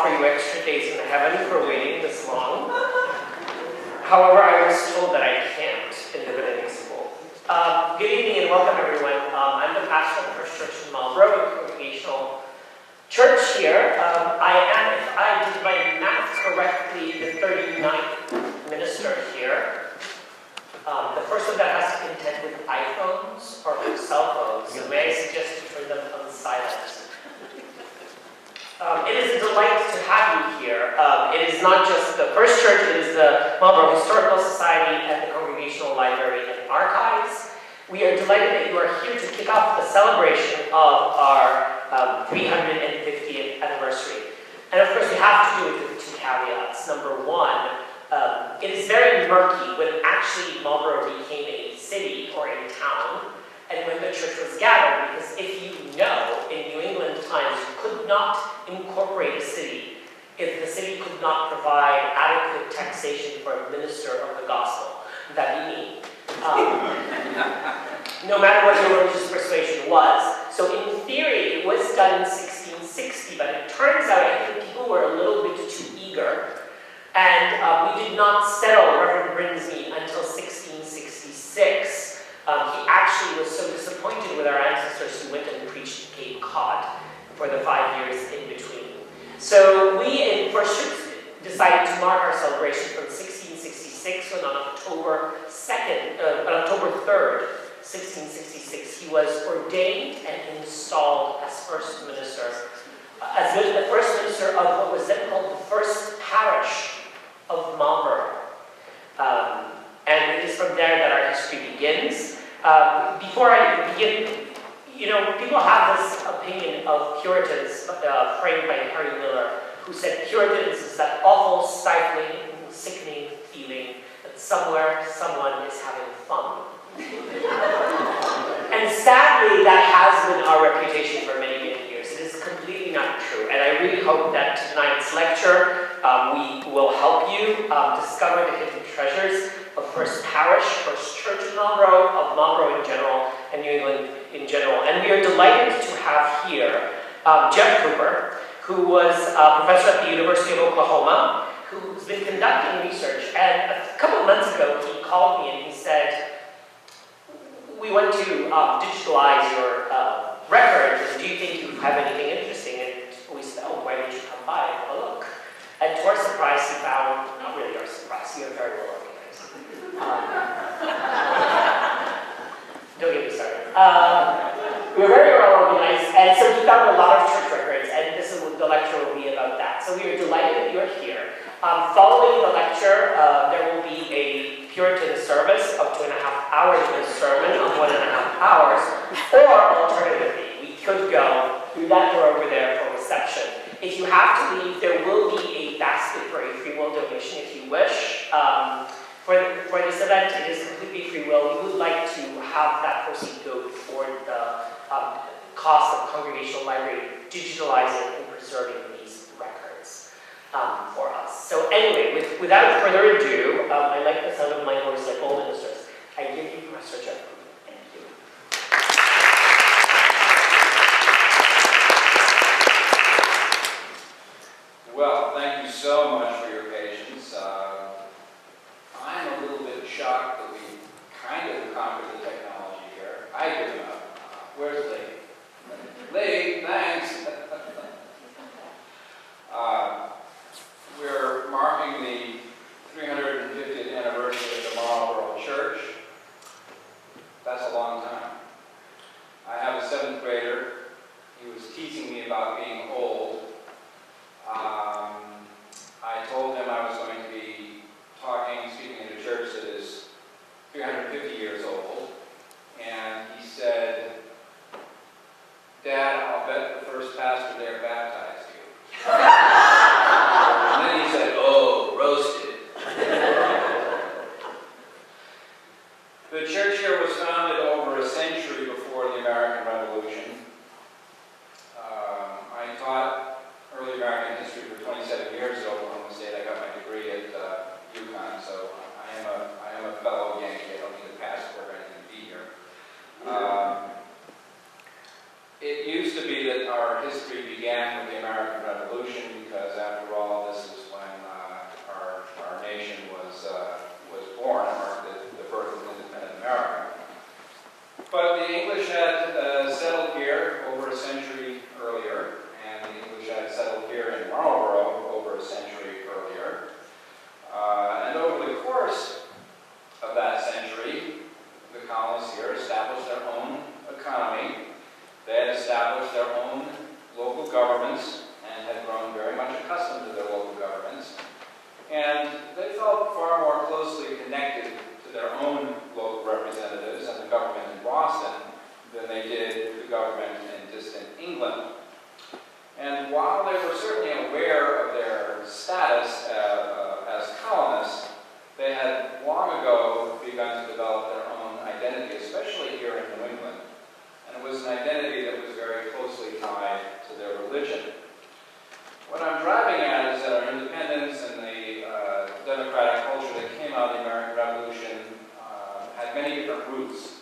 offer you extra days in heaven for waiting this long. However, I was told that I can't in the beginning school. Good evening and welcome everyone. I'm the pastor of the First Church in Marlborough, a congregational church here. I am, if I did my math correctly, the 39th minister here. The first one that has to contend with iPhones or with cell phones, so may I suggest you turn them on silent. It is a delight to have you here. It is not just the First Church, it is the Marlborough Historical Society and the Congregational Library and Archives. We are delighted that you are here to kick off the celebration of our 350th anniversary. And of course, we have to do it with two caveats. Number one, it is very murky when actually Marlborough became a city or a town, and when the church was gathered, because if you know, in New England times, you could not incorporate a city if the city could not provide adequate taxation for a minister of the gospel. That'd be me. No matter what your religious persuasion was. So in theory, it was done in 1660, but it turns out I think people were a little bit too eager. And we did not settle Reverend Brinsmead until 1666. He actually was so disappointed with our ancestors, he went and preached Cape Cod for the 5 years in between. So we in First Church decided to mark our celebration from 1666, when on October 3rd, 1666, he was ordained and installed as first minister, as the first minister of what was then called the first parish of Marlborough. And it is from there that our history begins. Before I begin, you know, people have this opinion of Puritans, framed by Harry Miller, who said Puritans is that awful, stifling, sickening feeling that somewhere someone is having fun. And sadly, that has been our reputation for many, many years. It is completely not true. And I really hope that tonight's lecture we will help you discover the hidden treasures of First Parish, First Church in Marlborough, of Marlborough in general, and New England in general. And we are delighted to have here Jeff Cooper, who was a professor at the University of Oklahoma, who's been conducting research. And a couple of months ago, he called me and he said, we want to digitalize your records, and do you think you have anything interesting? And we said, oh, why don't you come by and have a look? And to our surprise, he found, not really our surprise, we are very well organized. Don't get me started. We were very well organized, and so he found a lot of church records, and this is what the lecture will be about that. So we are delighted that you are here. Following the lecture, there will be a Puritan service of 2.5 hours and a sermon of 1.5 hours, or alternatively, we could go through that door over there for reception. If you have to leave, there will be a basket for a free will donation if you wish. For this event, it is completely free will. We would like to have that proceed go toward the cost of Congregational Library digitalizing and preserving these records for us. So anyway, without further ado, I like the sound of my voice like all ministers. I give you Professor Jeff. Thank you. Well, thank you so much for your patience. I'm a little bit shocked that we kind of conquered the technology here. I give it up. Where's Lee? Lee, thanks. We're marking the 350th anniversary of the Marlborough Church. That's a long time. I have a 7th grader. He was teasing me about being old. I told him I was going to be speaking at a church that is 350 years old, and he said, Dad, I'll settled here in Marlborough over a century earlier. And over the course of that century, the colonists here established their own economy. They had established their own local governments and had grown very much accustomed to their local governments. And they felt far more closely connected to their own local representatives and the government in Boston than they did the government in distant England. And while they were certainly aware of their status as colonists, they had long ago begun to develop their own identity, especially here in New England. And it was an identity that was very closely tied to their religion. What I'm driving at is that our independence and the democratic culture that came out of the American Revolution had many different roots.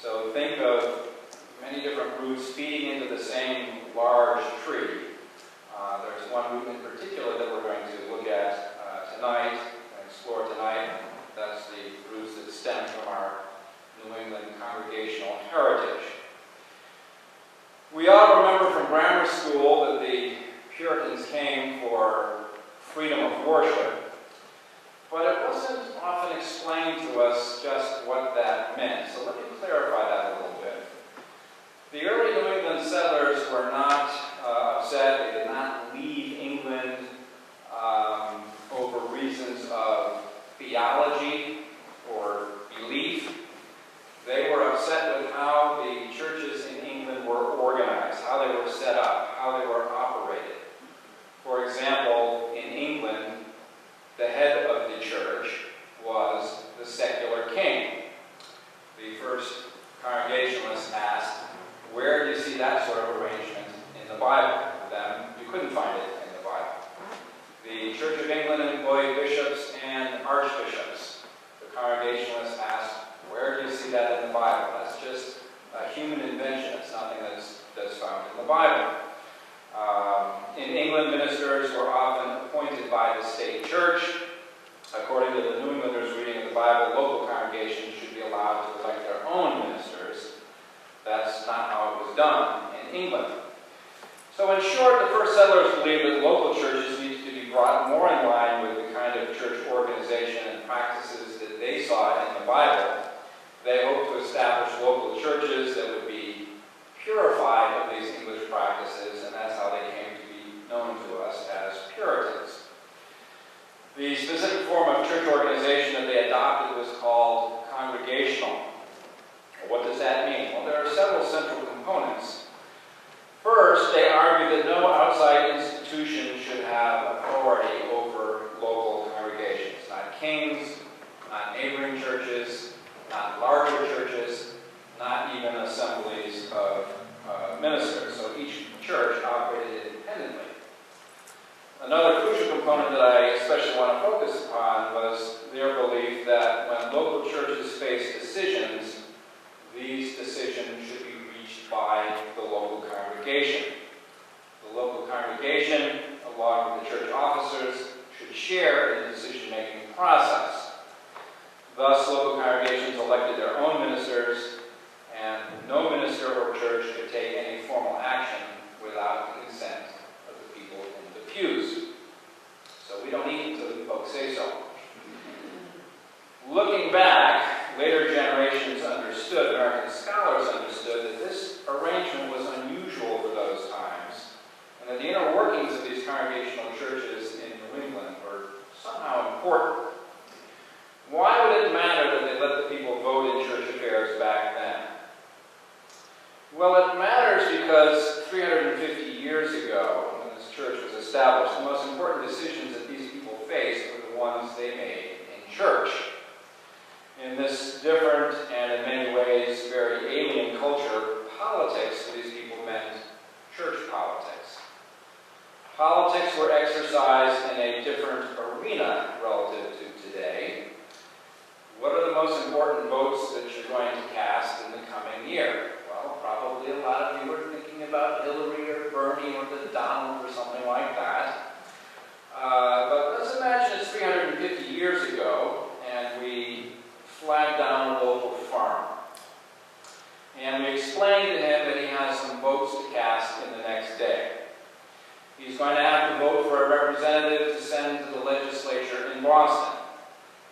So think of many different roots feeding into the same large tree. There's one root in particular that we're going to look at tonight, and explore tonight. That's the roots that stem from our New England congregational heritage. We all remember from grammar school that the Puritans came for freedom of worship, but it wasn't often explained to us just what that meant. So let me clarify that a little bit. The early New England settlers were not upset. They did not leave England over reasons of theology or belief. They were upset with how the churches in England were organized, how they were set up, how they were operated. For example, in England, the head of the church was the secular king. The first Congregationalists asked, where do you see that sort of arrangement in the Bible? For them, you couldn't find it in the Bible. The Church of England employed bishops and archbishops. The Congregationalists asked, where do you see that in the Bible? That's just a human invention. It's nothing that's found in the Bible. In England, ministers were often appointed by the state church. According to the New Englanders' reading of the Bible, local congregations should be allowed to elect their own ministers. That's not how it was done in England. So in short, the first settlers believed that local churches needed to be brought more in line with the kind of church organization and practices that they saw in the Bible. They hoped to establish local churches that would be purified of these English practices, and that's how they came to be known to us as Puritans. The specific form of church organization that they adopted was called congregational. What does that mean? Well, there are several central components. First, they argued that no outside institution should have authority over local congregations. Not kings, not neighboring churches, not larger churches, not even assemblies of ministers. So each church operated independently. Another crucial component that I especially want to focus upon was their belief that when local churches face decisions, these decisions should be reached by the local congregation. The local congregation, along with the church officers, should share in the decision-making process. Thus, local congregations elected their own ministers, and no minister or church could take any formal action without the consent of the people in the pews. So we don't eat until the folks say so. Looking back, later generations understood, American scholars understood, that this arrangement was unusual for those times, and that the inner workings of these congregational churches in New England were somehow important. Why would it matter that they let the people vote in church affairs back then? Well, it matters because 350 years ago, when this church was established, the most important decisions that these people faced were the ones they made in church. In this different and in many ways very alien culture, politics for these people meant church politics. Politics were exercised in a different arena relative to today. What are the most important votes that you're going to cast in the coming year? Well, probably a lot of you are thinking about Hillary or Bernie or the Donald or something like that. But let's imagine it's 350 years ago and we flag down a local farmer. And we explain to him that he has some votes to cast in the next day. He's He's going to have to vote for a representative to send to the legislature in Boston.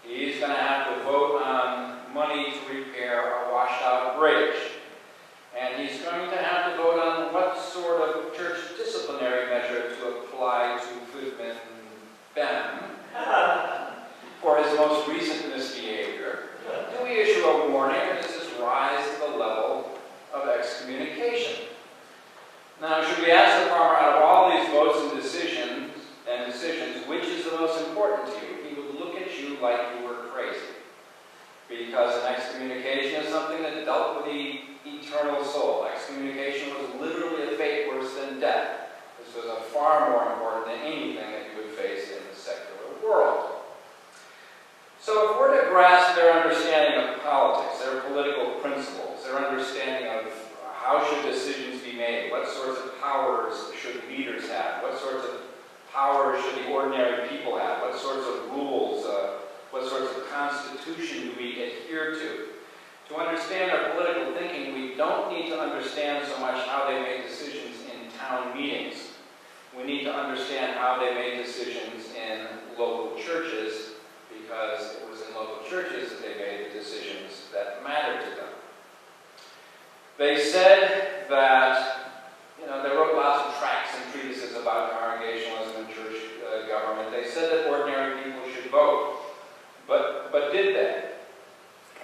He's going to have to vote on money to repair a washed-out bridge. And he's going to have to vote on what sort of church disciplinary measure to apply to Goodman Benham for his most recent misbehavior. Do we issue a warning, or does this rise to the level of excommunication? Now, should we ask the farmer, out of all these votes and decisions, which is the most important to you? He would look at you like you were crazy. Because an excommunication is something that dealt with the eternal soul. Excommunication was literally a fate worse than death. This was a far more important than anything that you would face in the secular world. So if we're to grasp their understanding of politics, their political principles, their understanding of how should decisions be made, what sorts of powers should leaders have, what sorts of powers should the ordinary people have, what sorts of rules, what sorts of constitution do we adhere to? To understand our political thinking, we don't need to understand so much how they make decisions in town meetings. We need to understand how they made decisions in local churches, because it was in local churches that they made the decisions that mattered to them. They said that, they wrote lots of tracts and treatises about congregationalism and church government. They said that ordinary people should vote. But did they?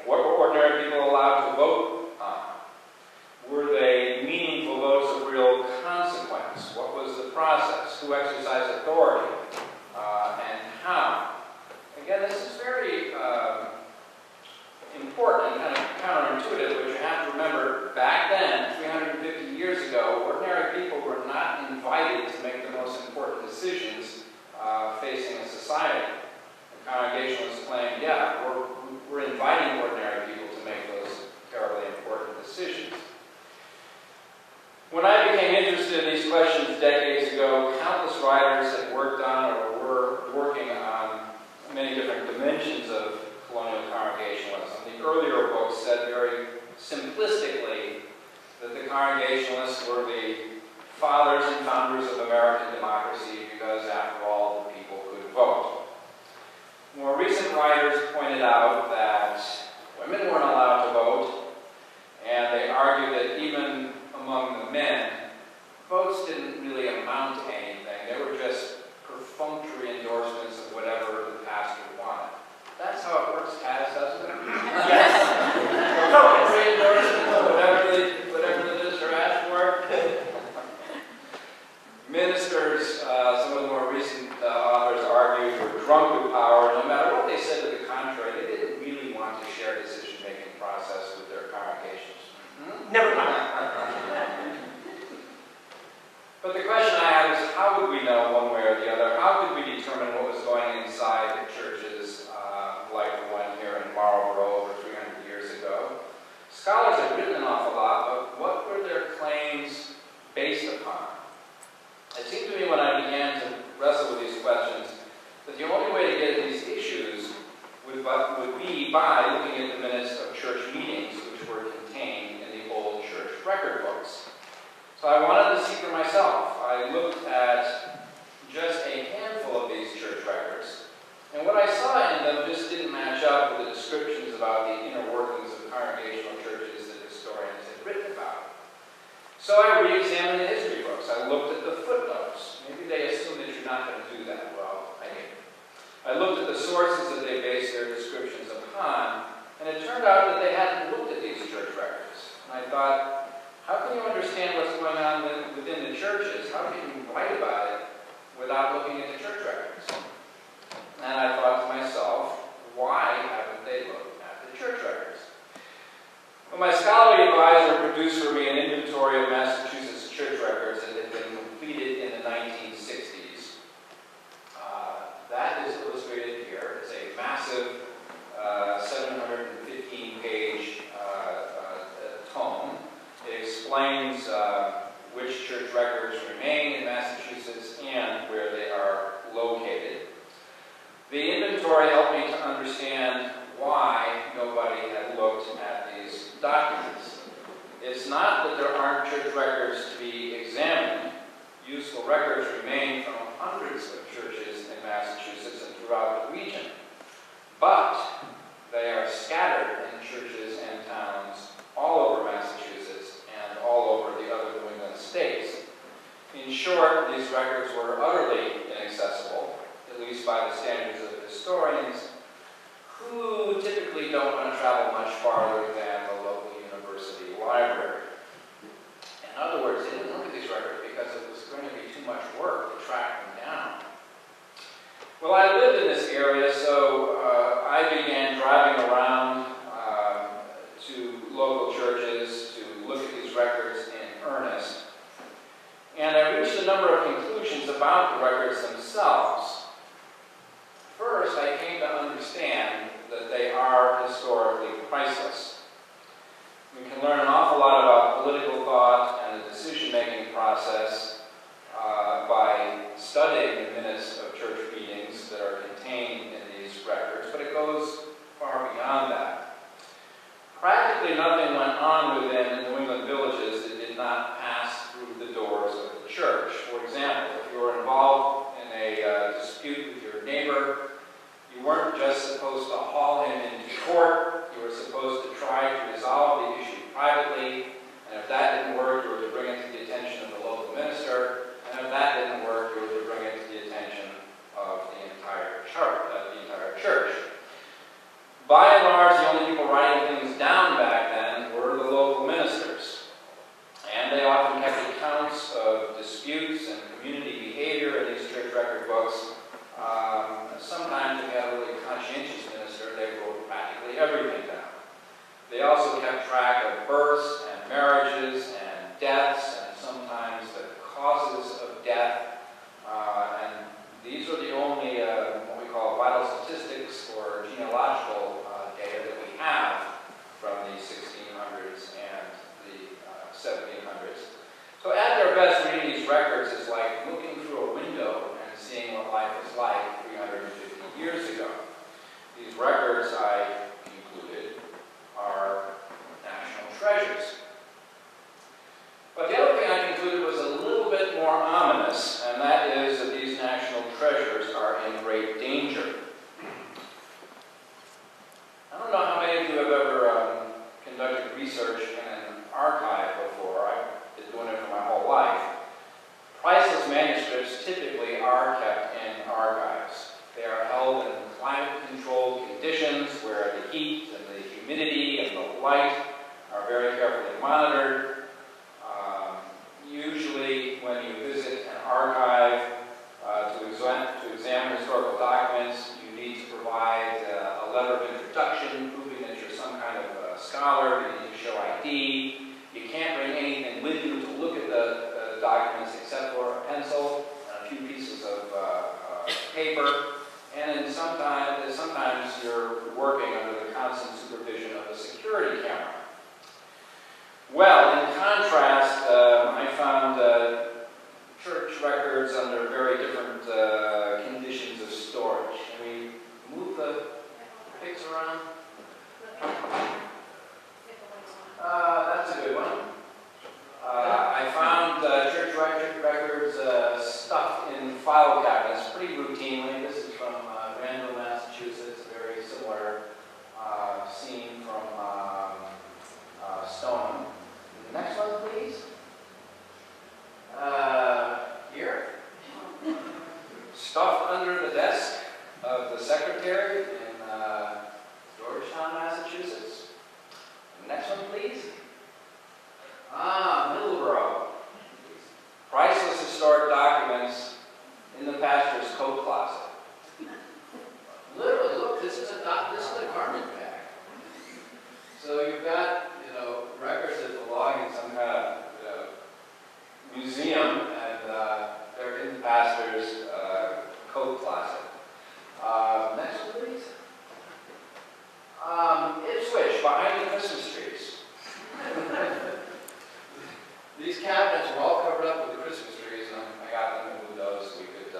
What were ordinary people allowed to vote on? Were they meaningful votes of real consequence? What was the process? Who exercised authority? And how? Again, this is very important and kind of counterintuitive, but you have to remember, back then, 350 years ago, ordinary people were not invited to make the most important decisions facing a society. The Congregationalists claimed, yeah, we're inviting ordinary people to make those terribly important decisions. When I became interested in these questions decades ago, countless writers had worked on or were working on many different dimensions of colonial congregationalism. The earlier books said very simplistically that the Congregationalists were the fathers and founders of American democracy because, after all, the people could vote. More recent writers pointed out that women weren't allowed to vote, and they argued that even among the men, votes didn't really amount to anything. They were just perfunctory endorsements of whatever the pastor wanted. That's how it works, Taz, doesn't it? Yes. Perfunctory endorsements of whatever the minister asked for. Ministers, some of the more recent authors argued, were drunk with power. No matter what they said to the contrary, they didn't really want to share decision-making process with their congregations. Never mind. But the question I have is, how would we know one way or the other? How could we determine what was going inside the churches like the one here in Marlborough over 300 years ago? Scholars have written an awful lot, but what were their claims based upon? It seemed to me when I began to wrestle with these questions that the only way to get at these issues would be by looking at the minutes of church meetings, which were contained in the old church record books. So I wanted to see for myself. I looked at just a handful of these church records, and what I saw in them just didn't match up with the descriptions about the inner workings of congregational churches that historians had written about. So I re-examined the history books. I looked at the footnotes. Maybe they assume that you're not going to do that. Well, I did. I looked at the sources that they based their descriptions upon, and it turned out that they hadn't looked at these church records. And I thought, how can you understand what's going on within the churches? How can you write about it without looking at the church records? And I thought to myself, why haven't they looked at the church records? Well, my scholarly advisor produced for me an inventory of Massachusetts church records that had been completed in the 1960s. That is illustrated here. It's a massive 715-page tome. It explains which church records remain in Massachusetts and where they are located. The inventory helped me to understand why nobody had looked at these documents. It's not that there aren't church records to be examined. Useful records remain Well, I lived in this area, so I began driving around to local churches to look at these records in earnest. And I reached a number of conclusions about the records themselves. First, I came to understand that they are historically priceless. We can learn an awful lot about political thought and the decision-making process by studying the minutes of church meetings that are contained in these records, but it goes far beyond that. Practically nothing went on within New England villages that did not pass through the doors of the church. For example, if you were involved in a dispute with your neighbor, you weren't just supposed to haul him into court, you were supposed to try to resolve the issue privately, and if that didn't work, you were to bring it to the attention of the local minister, and if that didn't work, you were to bring it to the attention of the entire church. By and large, the only people writing things down back then were the local ministers, and they often kept accounts of disputes and community behavior in these church record books. Sometimes if you had a really conscientious minister, they wrote practically everything down. They also kept track of births and marriages and deaths and sometimes the causes of death. And these are the only what we call vital statistics or genealogical data that we have from the 1600s and the 1700s. So at their best, reading these records is like looking through a window and seeing what life was like 350 years ago. These records, I concluded, are national treasures. But the other thing I concluded was a little bit more ominous, and that is that these national treasures are in great danger. I don't know how many of you have ever conducted research in an archive before. I've been doing it for my whole life. Priceless manuscripts typically are kept in archives. They are held in climate-controlled conditions where the heat and the humidity and the light are very carefully monitored. Usually, when you visit an archive to examine historical documents, you need to provide a letter of introduction proving that you're some kind of scholar. You need to show ID. You can't bring anything with you to look at the documents except for a pencil and a few pieces of paper. And then sometimes you're working under the constant supervision of a security camera. Well, in contrast, I found church records under very different conditions of storage. Can we move the pics around? That's a good one. I found church records stuffed in file cabinets pretty routinely. This is from Granville, Massachusetts, a very similar scene from Stoneham. Next one, please. Here. Stuffed under the desk of the secretary in Georgetown, Massachusetts. Next one, please. Middleborough. Priceless historic documents in the pastor's coat closet. Literally, look, this is a garment bag. So you've got, records that belong in some kind of museum, and they're in the pastor's coat closet. Next one, please. Ipswich, behind the Christmas trees. These cabinets were all covered up with the Christmas trees, and I got them to move those so we could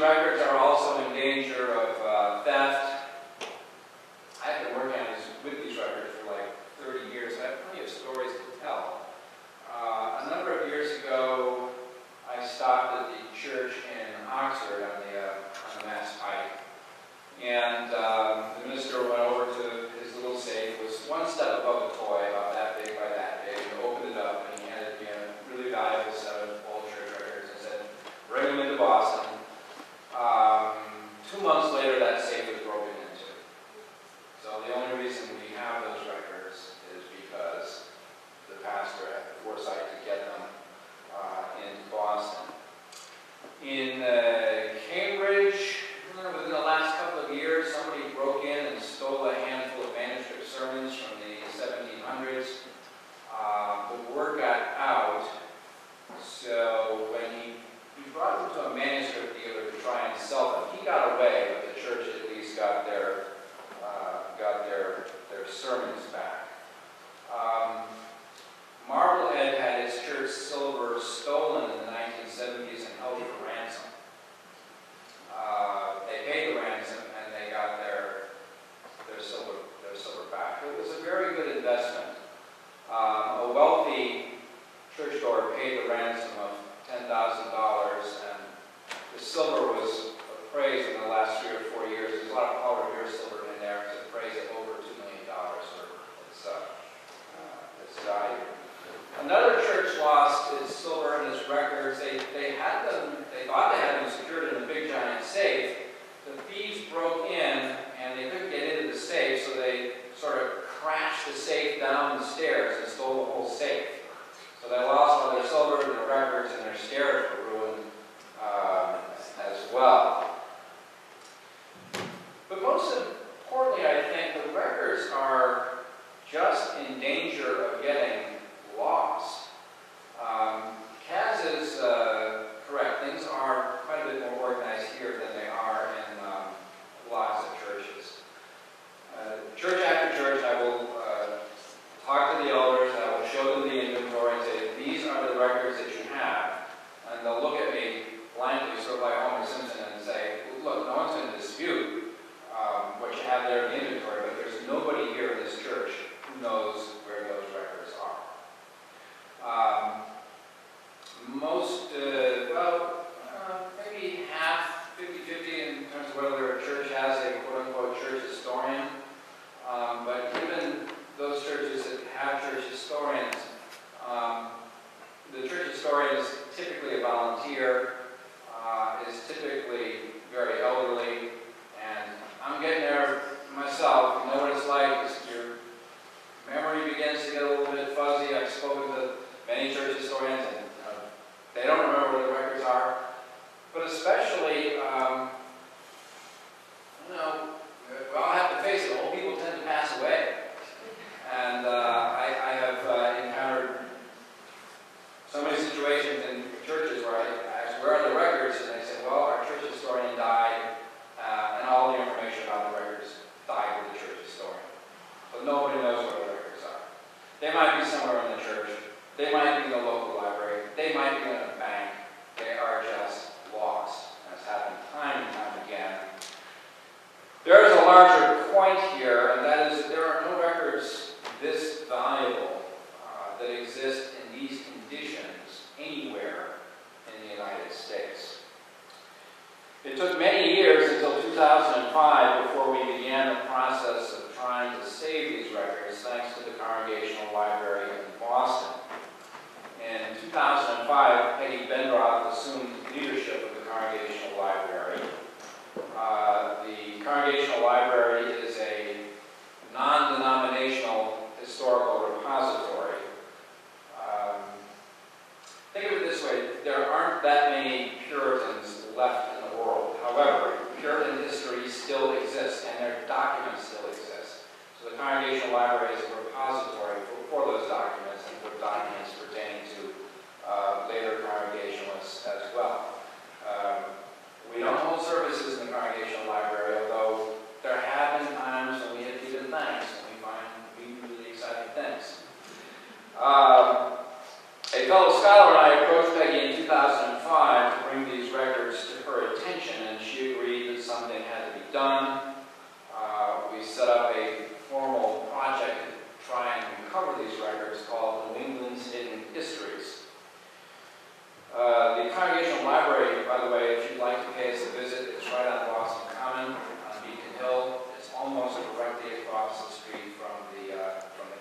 records are also in danger of theft. I've been working on with these records for like 30 years. I have plenty of stories to tell. A number of years ago, I stopped at the church in Oxford on the Mass Pike, and the minister went over to his little safe. It was one step above a toy, about that big by that big. He opened it up, and he handed me a really valuable set of old church records and said, "Bring them into Boston." 2 months later, that safe was broken into. So the only reason we have those records is because the pastor had the foresight to get them into Boston. In Cambridge, within the last couple of years, somebody broke in and stole a handful of manuscript sermons from the 1700s. The word got out, so when he brought them to a manuscript dealer to try and sell them, he got away, but the church at least got their sermons back. Marblehead had his church silver stolen in the 1970s and held for ransom. They paid the ransom and they got their silver back. It was a very good investment. A wealthy church door paid the ransom of $10,000, and the silver was appraised in the last 3 or 4 years. There's a lot of powder beer silver in there. It's appraised at over $2 million for its value. Another church lost its silver and its records. They thought they had them secured in a big giant safe. The thieves broke in and they couldn't get into the safe, so they sort of crashed the safe down the stairs and stole the whole safe. So they lost all their silver, their records, and their stairs were ruined as well. But most importantly, I think the records are just in danger of getting lost. Kaz is correct. Things are quite a bit more organized here than they are in lots of churches. Church after church, I will talk to the elders, I will show them the inventory and say, these are the records that you have. And they'll look at me blankly, sort of like Homer Simpson, and say, look, no one's going to dispute what you have there in the inventory, but there's nobody here in this church who knows where those records are. Maybe half, 50-50 in terms of whether a church has a quote-unquote church historian. But even those churches that have church historians, the church historian is typically a volunteer, is typically very elderly, and I'm getting there myself. You know what it's like. Your memory begins to get a little bit fuzzy. I've spoken to many church historians, and they don't remember what the records are. But especially, well, I have to face it, old people tend to pass away. And I have encountered so many situations in churches where I ask, where are the records? And they say, well, our church historian died, and all the information about the records died with the church historian. So nobody knows where the records are. They might be somewhere in the church. They might be in the local library. They might be in a bank. They are just lost. That's happened time and time again. There is a larger point here, and that is that there are no records this valuable that exist in these conditions anywhere in the United States. It took many years until 2005 before we began the process of trying to save these records, thanks to the Congregational Library in Boston. In 2005, Peggy Bendroth assumed leadership of the Congregational Library. The Congregational Library is a non-denominational historical repository. Think of it this way, there aren't that many Puritans left in the world. However, Puritan history still exists and their documents still exist. So the Congregational Library is a repository for those documents and for documents pertaining to later Congregationalists as well. We don't hold services in the Congregational Library, although there have been times when we have given thanks and we find really exciting things. A fellow scholar and I approached Peggy in 2005 to bring these records to her attention, and done. We set up a formal project to try and recover these records called New England's Hidden Histories. The Congregational Library, by the way, if you'd like to pay us a visit, it's right on Boston Common on Beacon Hill. It's almost directly across the street from the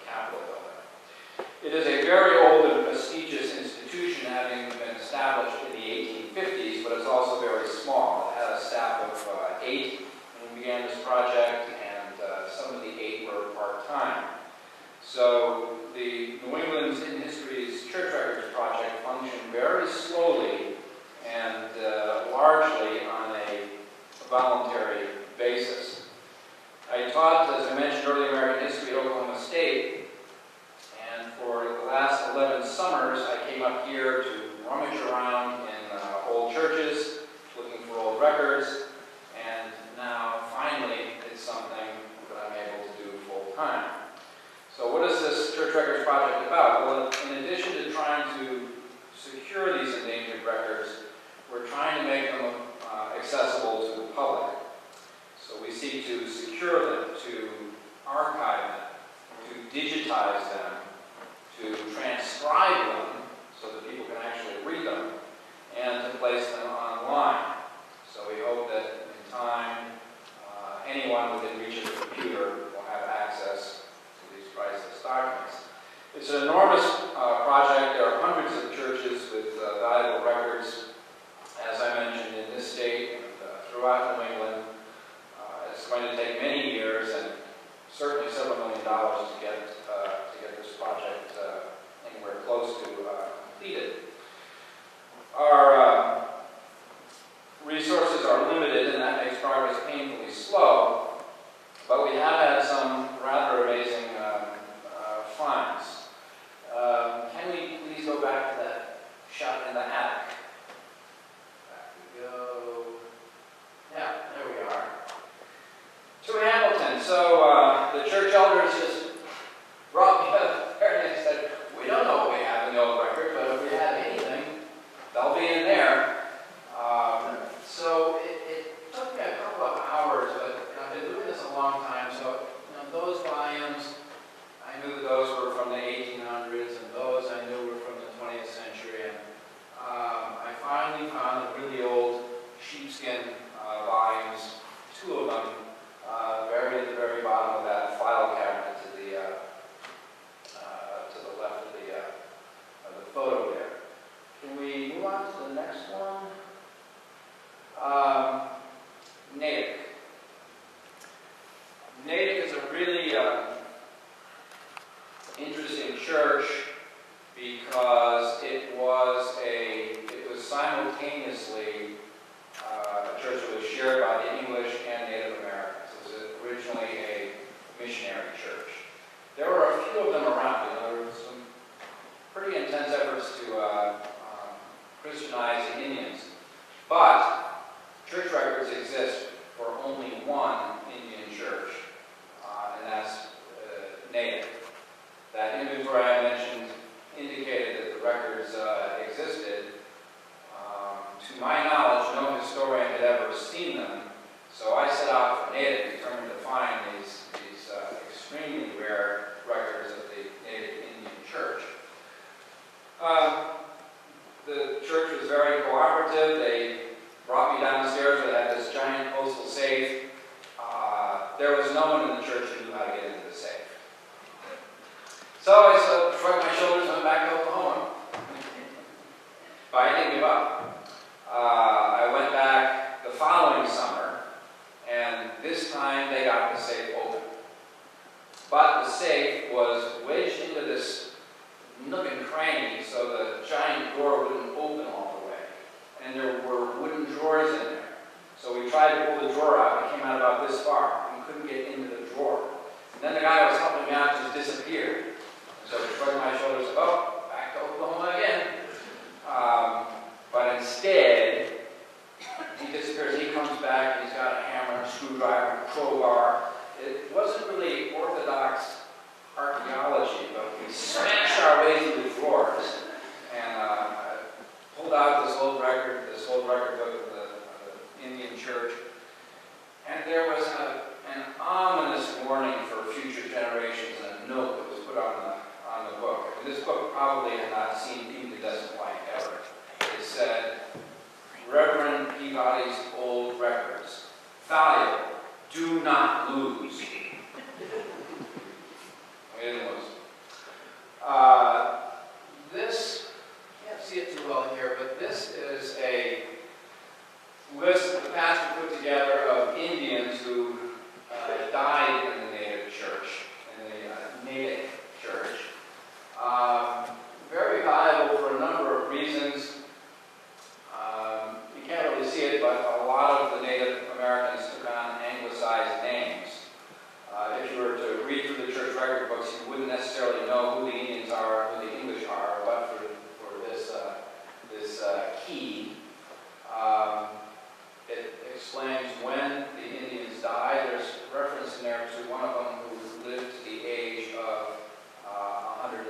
Capitol building. It is a very old and prestigious institution, having been established in the 1850s, but it's also very small. It had a staff of 8 when we began this project, and some of the 8 were part-time. So the New England's Hidden Histories Church Records Project functioned very slowly and largely on a voluntary basis. I taught, as I mentioned, early American history at Oklahoma State, and for the last 11 summers I came up here to rummage around in old churches, looking for old records, and now finally it's something that I'm able to do full-time. So what is this Church Records Project about? Well, in addition to trying to secure these endangered records, we're trying to make them accessible to the public. So we seek to secure them, to archive them, to digitize them, to transcribe them so that people can actually read them, and to place them online. So we hope that in time, anyone within reach of the computer will have access to these priceless documents. It's an enormous project. There are hundreds of churches with valuable records, as I mentioned, in this state and throughout New England. It's going to take many years and certainly several $1 million to get this project anywhere close to completed. Our resources are limited, and that makes progress painfully slow, but we have had some rather amazing finds. Can we please go back to that shot in the attic? Back we go. Yeah, there we are. To Hamilton. So the church elders just brought me up there and they said, we don't know what we have in the old record, but if we have anything, they'll be in there. So it took me a couple of hours, but I've been doing this a long time, so those volumes, I knew those were from the 1800s, and those I knew were from the 20th century. And I finally found the really old sheepskin volumes, 2 of them, buried at the very bottom of that file cabinet to the left of the photo there. Can we move on to the next one? Natick. Natick is a really interesting church because it was simultaneously a church that was shared by the English and Native Americans. It was originally a missionary church. There were a few of them around. There were some pretty intense efforts to Christianize the Indians. But church records exist for only one Indian church, and that's Natick. That inventory I mentioned indicated that the records existed. To my knowledge, no historian had ever seen them, so I set out for Natick, determined to find these extremely rare records of the Native Indian church. The church was very cooperative. They brought me downstairs. They had this giant postal safe. There was no one in the church who knew how to get into the safe. So I shrugged my shoulders and went back to Oklahoma. But I didn't give up. I went back the following summer, and this time they got the safe open. But the safe was wedged into this nook and cranny, so the giant door wouldn't open all the way. And there were wooden drawers in there. So we tried to pull the drawer out. It came out about this far. We couldn't get into the drawer. And then the guy who was helping me out just disappeared. And so I shrugged my shoulders, oh, back to Oklahoma again. But instead, he disappears. He comes back. He's got a hammer, a screwdriver, a crowbar. It wasn't really orthodox archaeology, but we smashed our way through the drawers and pulled out this old record book of the Indian church. And And there was an ominous warning for future generations and a note that was put on the book. I mean, this book probably had not seen Peter doesn't like ever. It said, Reverend Peabody's old records, valuable, do not lose. We didn't lose. This, can't see it too well here, but this is a list that the pastor put together of Indians who died in the native church, in the native church. Very valuable for a number of reasons. You can't really see it, but a lot of the Native Americans took on anglicized names. If you were to read through the church record books, you wouldn't necessarily know who the Indians are, who the English are, but for this key, it explains when the Indians died. There's reference in there to one of them who lived to the age of 110.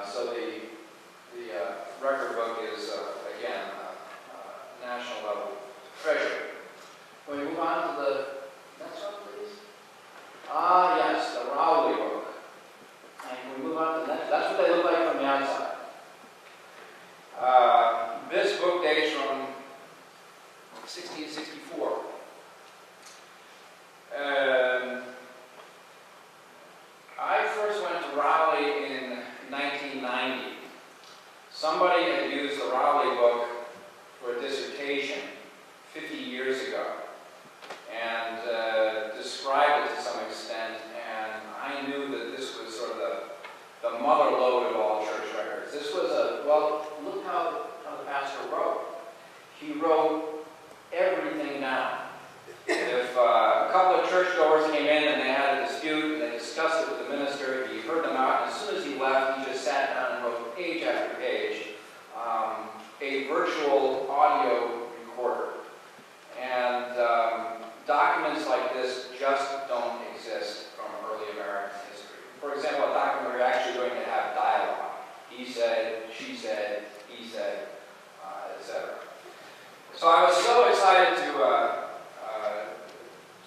So the record book is, again, a national level treasure. When we move on to the next one, please. Yes, the Rowley book. And we move on to the next. That's what they look like from the outside. This book dates from 1664. I first went to Raleigh in 1990. Somebody had used the Raleigh book for a dissertation 50 years ago and described it to some extent, and I knew that this was sort of the mother lode of all church records. This was well, look how the pastor wrote. He wrote everything down. If a couple of churchgoers came in and they had a dispute and they discussed it with the minister, he heard them out, and as soon as he left, he just sat down and wrote page after page a virtual audio recorder. And documents like this just don't exist from early American history. For example, a document where you're actually going to have dialogue. He said, she said, he said, etc. So I was so excited to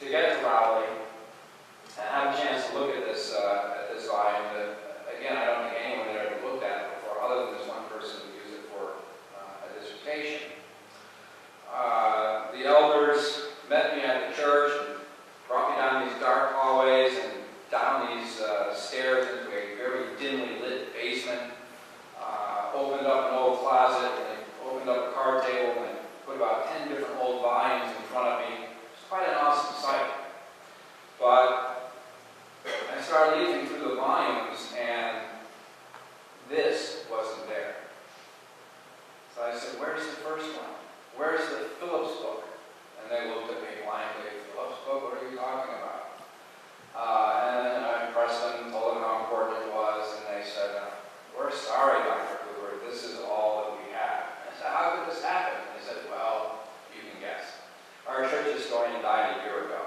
get to Raleigh and have a chance to look at this volume that, again, I don't think anyone had ever looked at it before, other than this one person who used it for a dissertation. The elders met me at the church and brought me down these dark hallways and down these stairs into a very dimly lit basement, opened up an old closet, and they opened up a card table, and they put about 10 different old volumes in front of me. It was quite an awesome sight. But I started leafing through the volumes, and this wasn't there. So I said, where's the first one? Where's the Phillips book? And they looked at me blankly. Phillips book? What are you talking about? And then I pressed them and told them how important it was, and they said, we're sorry, Dr. Cooper, this is all that we have. And I said, how could this happen? And they said, well, you can guess. Our church historian died a year ago,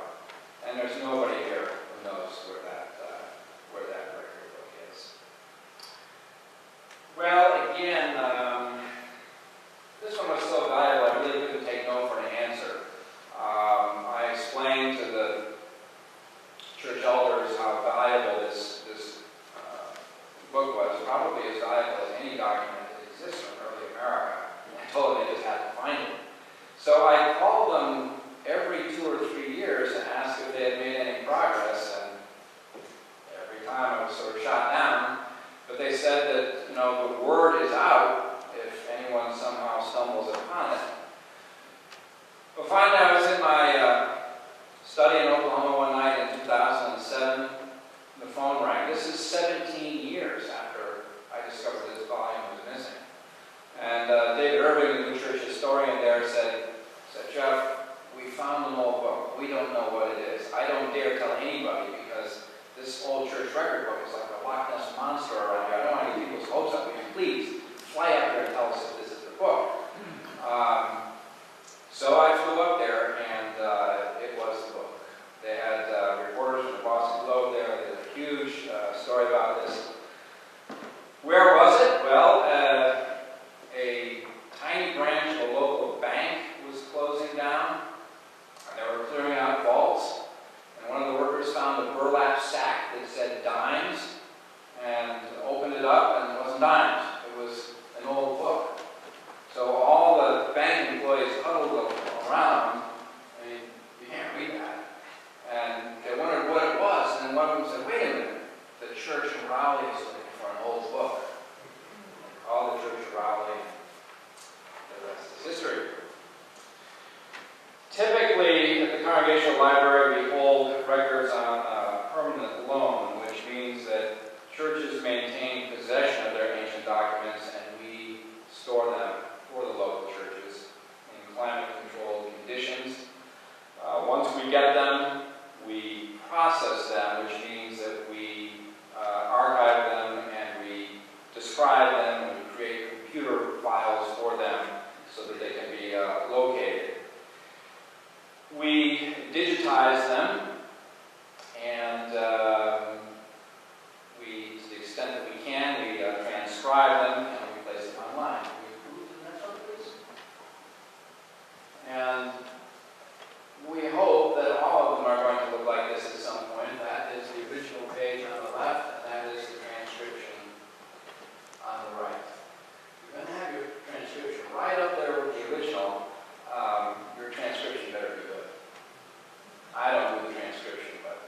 and there's nobody here who knows where that record book is. Well, again, this one was so valuable, I really couldn't take no for an answer. I explained to the church elders how valuable this book was, probably as valuable as any document that exists from early America. And I told them they just had to find it. So I called them every 2 or 3 years and asked if they had made any progress, and every time I was sort of shot down. But they said that, the word is out if anyone somehow stumbles upon it. But finally, I was in my study in Oklahoma one night in 2007. The phone rang. This is 17 years after I discovered this volume was missing. And David Irving, the new church historian there, said, Jeff, them, we create computer files for them so that they can be located. We digitize them, and we, to the extent that we can, we transcribe them and we place them online. Can we move to the next one, please? And we hope that all of them are going to look like this at some point. That is the original page on the left, and that is the transcription on the right. You're going to have your transcription right up there with the original. Your transcription better be good. I don't do the transcription, but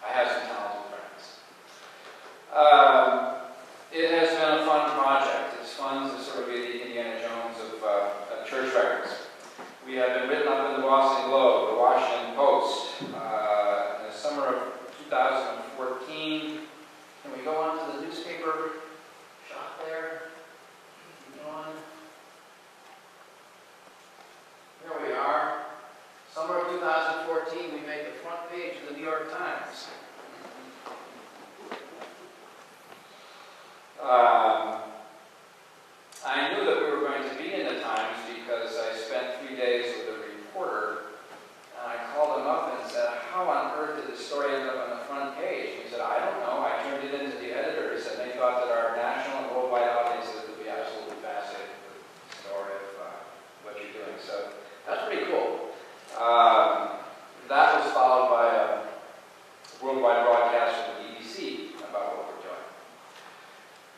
I have some talented friends. It has been a fun project. It's fun to sort of be the Indiana Jones of church records. We have been written up in the Boston Globe, the Washington Post, in the summer of 2014. Can we go on to the newspaper shot there? Keep going. Here we are. Summer of 2014, we made the front page of the New York Times. I knew that we were going to be in the Times because I spent 3 days with a reporter, and I called him up and said, how on earth did the story end up on the front page? He said, I don't know. I turned it into the editor. He said they thought that our national and worldwide audiences would be absolutely fascinated with the story of what you're doing. So that's pretty cool. That was followed by a worldwide broadcast from the BBC about what we're doing.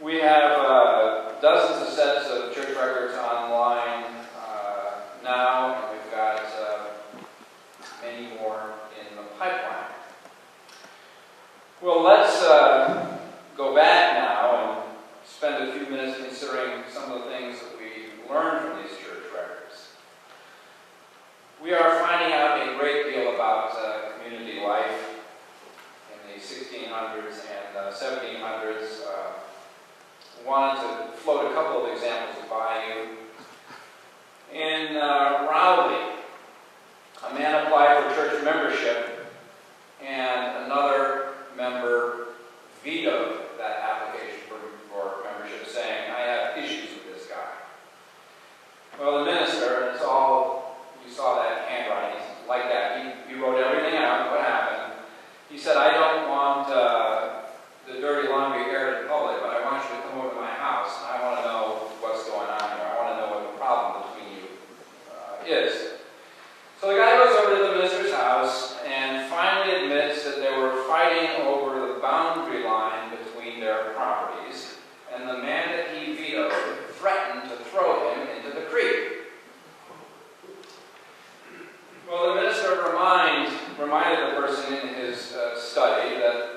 We have dozens of sets of church records online now, and we've got many more in the pipeline. Well, let's go back now and spend a few minutes considering some of the things that we learned from these church records. We are finding out a great deal about community life in the 1600s and 1700s. Wanted to float a couple of examples by you. In Rowley, a man applied for church membership, and another member vetoed that application for membership, saying, I have issues with this guy. Well, the minister, and it's all, you saw that handwriting, like that. He wrote everything out, what happened. He said, I don't want the dirty laundry aired in public, but I want you to come over to my house, and I want to know what's going on here. I want to know what the problem between you is. So the guy goes over to the minister's house and finally admits that they were fighting over the boundary line between their properties, and the man that he vetoed threatened to throw him into the creek. Well, the minister reminded the person in his study that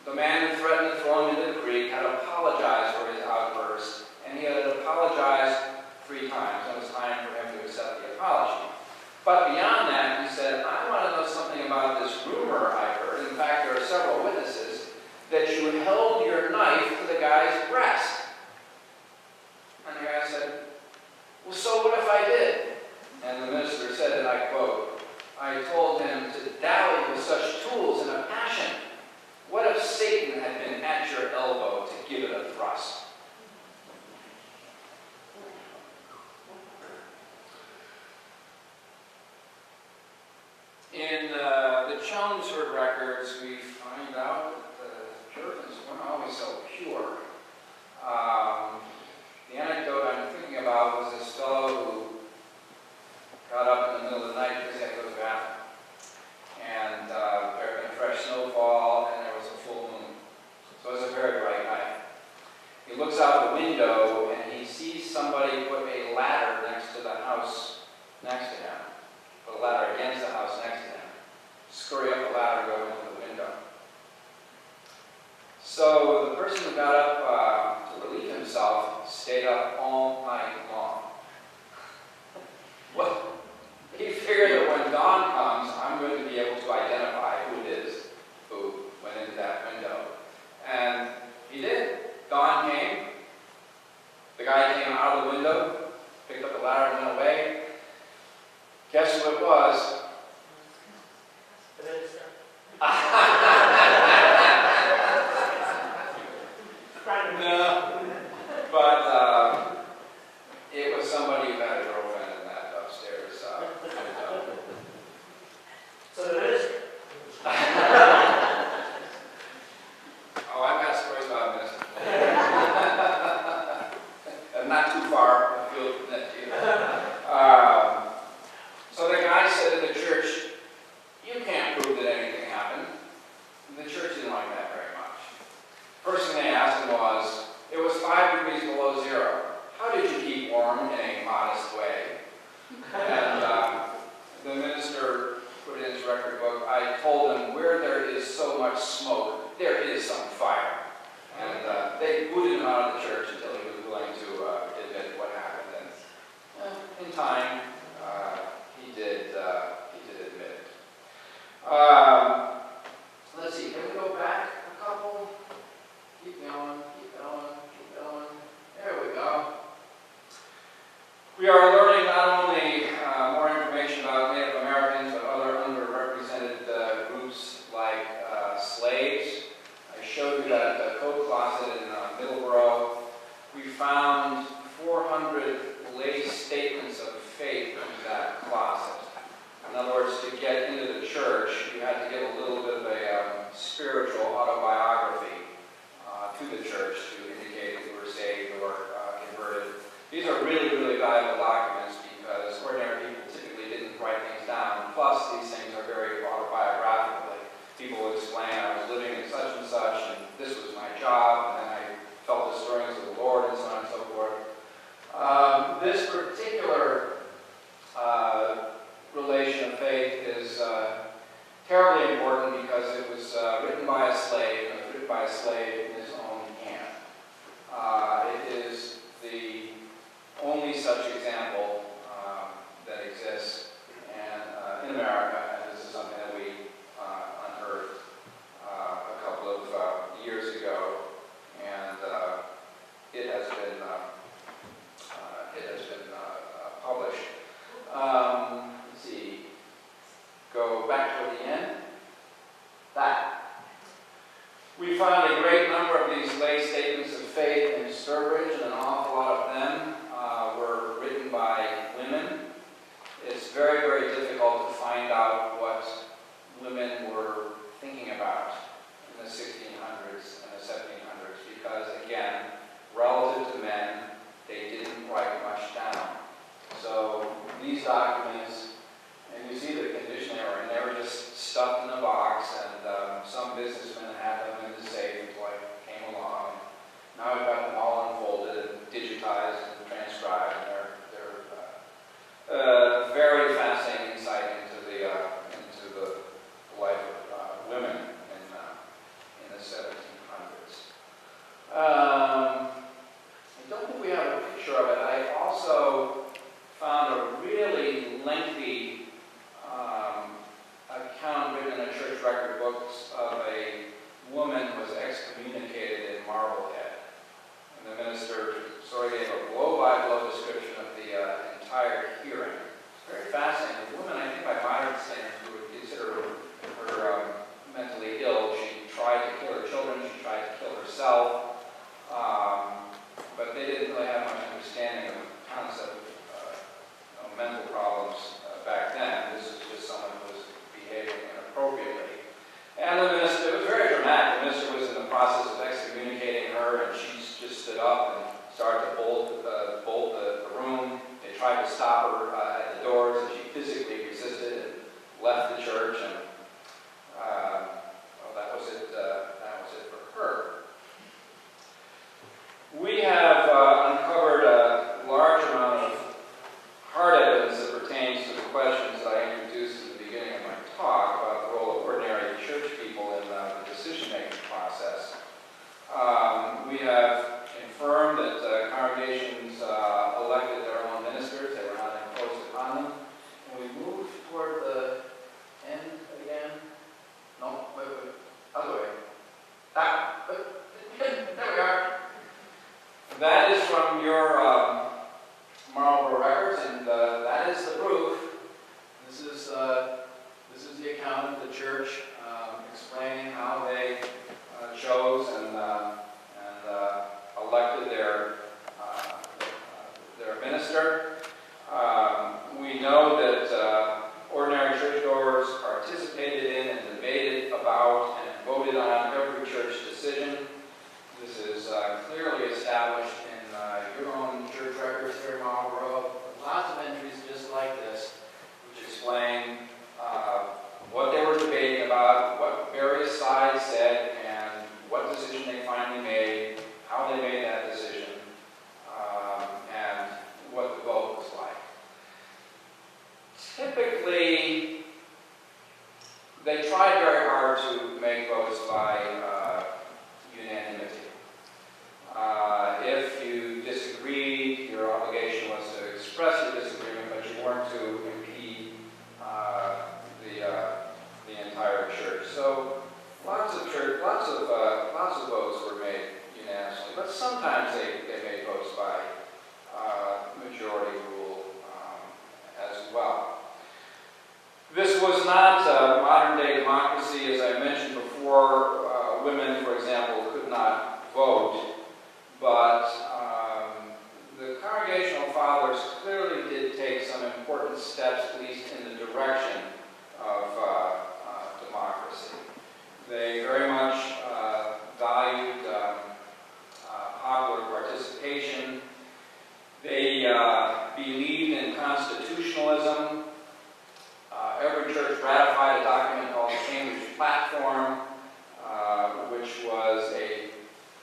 the man who threatened to throw him into the creek had apologized for his outburst, and he had apologized 3 times. It was time for him to accept the apology. But beyond that, he said, I want to know something about this rumor I heard. In fact, there are several witnesses that you held your knife to the guy's breast. And the guy said, well, so what if I did? And the minister said, and I quote, I told him to dally with such tools in a passion. What if Satan had been at your elbow to give it a thrust? In the Chelmsford records, we find out that the Puritans weren't always so pure. The anecdote I'm thinking about was this fellow who got up in the middle of the night because he had to go to the bathroom. And there had been fresh snowfall, and there was a full moon. So it was a very bright night. He looks out the window, and he sees somebody put a ladder next to the house next to him. Put a ladder against the house next to him. Scurry up the ladder and go into the window. So the person who got up to relieve himself stayed up all night long. Well, he figured that when dawn comes, I'm going to be able to identify who it is who went into that window. And he did. Dawn came. The guy came out of the window, picked up the ladder and went away. Guess who it was? The minister. No. out of the church until he was willing to admit what happened. And in time, he did admit it. Let's see, can we go back a couple? Keep going, keep going, keep going. There we go. We are learning not only more information about Native Americans, but other underrepresented groups like slaves. I showed you that coat closet in Middleborough. We found 400 lay statements of faith in that closet. In other words, to get into the church, you had to give a little bit of a spiritual autobiography to the church to indicate that you were saved or converted. These are really, really valuable documents because ordinary people typically didn't write things down. Plus, these things are very autobiographical. People would explain, I was living in such and such, and this was my job, and then I felt the stirrings of the Lord, and so on and so forth. This particular relation of faith is terribly important because it was written by a slave, and it was written by a slave in his own hand. It is the only such example that exists in America, and this is something that we unearthed a couple of years ago, and it has been published. Let's see. Go back toward the end. That. We found a great number of these lay statements of faith in Sturbridge, and an awful lot of them were written by women. It's very, very difficult to find out what women were thinking about in the 1600s and the 1700s because, again, relative to men, they didn't write much down. So these documents, and you see the condition they were in, they were just stuffed in a box, and some businessmen had them in the safe until I came along. Now we've got them all unfolded and digitized and transcribed, and they're very fascinating insight into the life of women in the 1700s. I don't think we have a picture of it. I also found a really lengthy account written in a church record books of a woman who was excommunicated in Marblehead. And the minister sort of gave a blow-by-blow description of the entire hearing. It's very fascinating. The woman, I think by modern standards, we would consider her mentally ill. She tried to kill her children. She tried to kill herself. But they didn't really have much understanding of the concept of mental problems back then. This is just someone who was behaving inappropriately. And the minister, it was very dramatic. The minister was in the process of excommunicating her, and she just stood up and started to bolt the room. They tried to stop her at the doors, and she physically resisted and left the church. And well, that was it for her. We have uncovered a large amount of hard evidence that pertains to the questions that I introduced at the beginning of my talk about the role of ordinary church people in the decision-making process. We have confirmed that congregations elected their own ministers. They were not imposed upon them. And we moved toward the end again. No, wait, other way. There we are. That is from your Marlborough records, and that is the proof. This is the account of the church explaining how they chose and elected their minister. We know that ordinary churchgoers participated in and debated about and voted on every church decision. This is clearly established in your own church records here in Marlborough. Lots of entries just like this, which explain what they were debating about, what various sides said, and what decision they finally made, how they made that decision, and what the vote steps, at least in the direction of democracy. They very much valued popular participation. They believed in constitutionalism. Every church ratified a document called the Cambridge Platform, which was a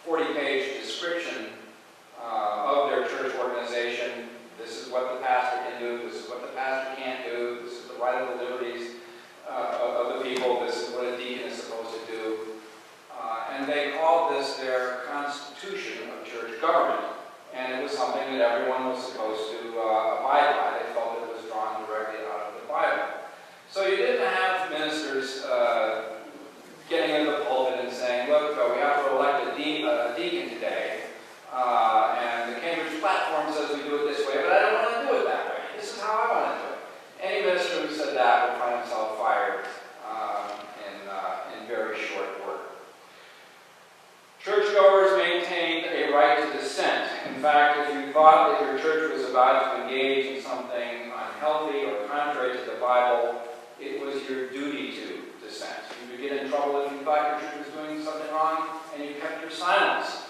40-page description of their church organization. This is what the pastor can do, this is what the pastor can't do, this is the right of the liberties of the people, this is what a deacon is supposed to do. And they called this their constitution of church government. And it was something that everyone was supposed to abide by. They felt it was drawn directly out of the Bible. So you didn't have ministers getting into the pulpit and saying, look, we have to elect a deacon today. And the Cambridge Platform says we do it this way, but I don't want to do it that way. This is how I want to do it. Any minister who said that would find himself fired in very short order. Churchgoers maintained a right to dissent. In fact, if you thought that your church was about to engage in something unhealthy or contrary to the Bible, it was your duty to dissent. You would get in trouble if you thought your church was doing something wrong and you kept your silence.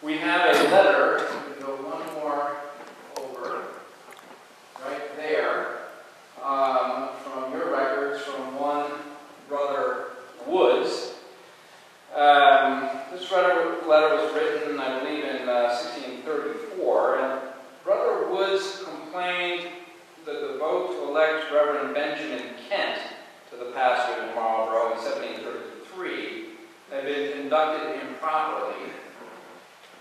We have a letter, we can go one more over, right there, from your records from one Brother Woods. This letter was written, I believe, in 1634, and Brother Woods complained that the vote to elect Reverend Benjamin Kent to the pastorate in Marlborough in 1733 had been conducted improperly.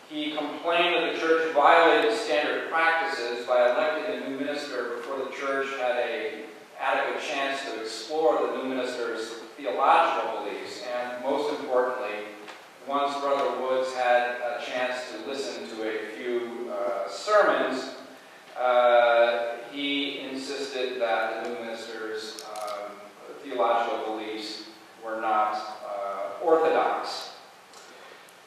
He complained that the church violated standard practices by electing a new minister before the church had an adequate chance to explore the new minister's theological beliefs, and most importantly, once Brother Woods had a chance to listen to a few sermons, he insisted that the new minister's theological beliefs were not orthodox.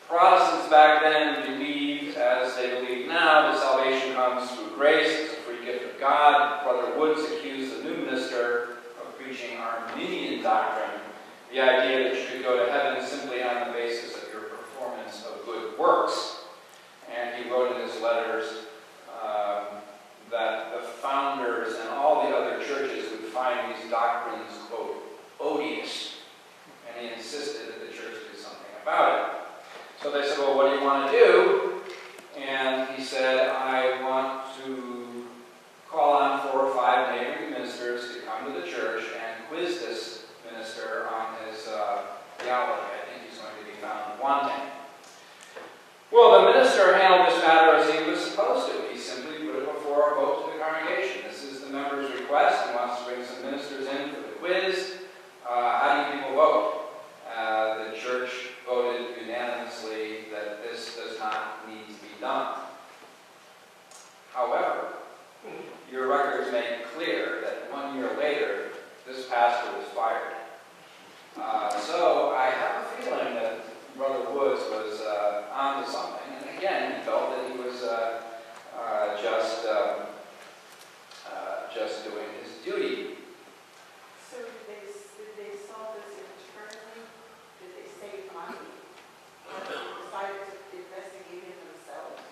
Protestants back then believed, as they believe now, that salvation comes through grace, it's a free gift of God. Brother Woods accused the new minister of preaching Arminian doctrine, the idea that you could go to heaven simply on the basis of your performance of good works. And he wrote in his letters that the founders and all the other churches would find these doctrines, quote, odious. And he insisted that the church do something about it. So they said, well, what do you want to do? And he said, I want to call on 4 or 5 neighboring ministers to come to the church and quiz this minister on his theology. I think he's going to be found wanting. Well, the minister handled this matter as he was supposed to. He simply put it before a vote to the congregation. This is the member's request. He wants to bring some ministers in for the quiz. How do you people vote? The church voted unanimously that this does not need to be done. However, your records make clear that 1 year later, this pastor was fired. So I have a feeling that Brother Woods was onto something. And again, he felt that he was just doing his duty. So did they solve this internally? Did they save money? Or did they decide to investigate it themselves?